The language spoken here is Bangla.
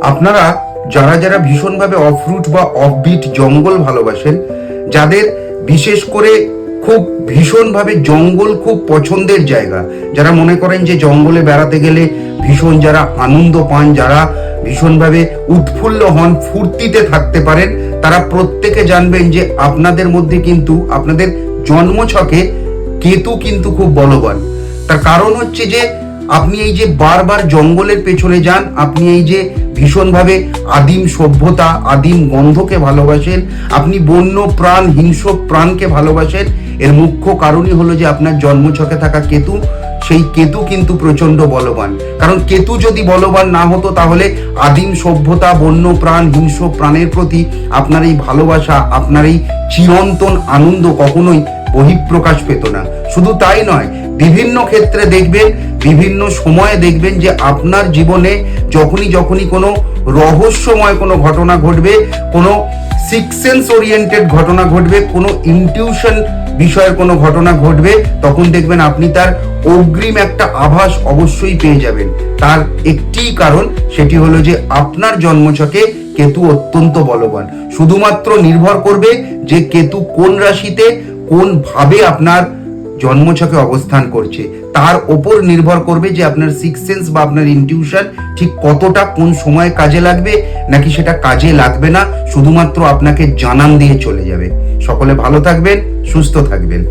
আপনারা যারা যারা ভীষণভাবে অফরুট বা অফবিট জঙ্গল ভালোবাসেন, যাদের বিশেষ করে খুব ভীষণভাবে জঙ্গল খুব পছন্দের জায়গা, যারা মনে করেন যে জঙ্গলে বেড়াতে গেলে ভীষণ যারা আনন্দ পান, যারা ভীষণভাবে উৎফুল্ল হন, ফুর্তিতে থাকতে পারেন, তারা প্রত্যেকে জানবেন যে আপনাদের মধ্যে কিন্তু আপনাদের জন্মছকে কেতু কিন্তু খুব বলবান। তার কারণ হচ্ছে যে আপনি এই যে বারবার জঙ্গলের পেছনে যান, আপনি এই যে ভীষণভাবে আদিম সভ্যতা, আদিম গন্ধকে ভালোবাসেন, আপনি বন্য প্রাণ, হিংস্র প্রাণকে ভালোবাসেন, এর মুখ্য কারণই হলো যে আপনার জন্মছকে থাকা কেতু। সেই কেতু কিন্তু প্রচন্ড বলবান। কারণ কেতু যদি বলবান না হতো তাহলে আদিম সভ্যতা, বন্য প্রাণ, হিংস্র প্রাণের প্রতি আপনার এই ভালোবাসা, আপনার এই চিরন্তন আনন্দ কখনোই বহিঃপ্রকাশ পেত না। শুধু তাই নয়, বিভিন্ন ক্ষেত্রে দেখবেন, বিভিন্ন সময়ে দেখবেন যে আপনার জীবনে যখনই কোনো রহস্যময় কোনো ঘটনা ঘটবে, কোনো সিক্স সেন্স ওরিয়েন্টেড ঘটনা ঘটবে, কোনো ইনটিউশন বিষয়ের কোনো ঘটনা ঘটবে, তখন দেখবেন আপনি তার অগ্রিম একটা আভাস অবশ্যই পেয়ে যাবেন। তার একটি কারণ, সেটি হলো যে আপনার জন্মছকে কেতু অত্যন্ত বলবান। শুধুমাত্র নির্ভর করবে যে কেতু কোন রাশিতে, কোন ভাবে আপনার জন্মছকে অবস্থান করছে, তার ওপর নির্ভর করবে যে আপনার সিক্স সেন্স বা আপনার ইনটিউশন ঠিক কতটা কোন সময় কাজে লাগবে, নাকি সেটা কাজে লাগবে না, শুধুমাত্র আপনাকে জানান দিয়ে চলে যাবে। সকলে ভালো থাকবেন, সুস্থ থাকবেন।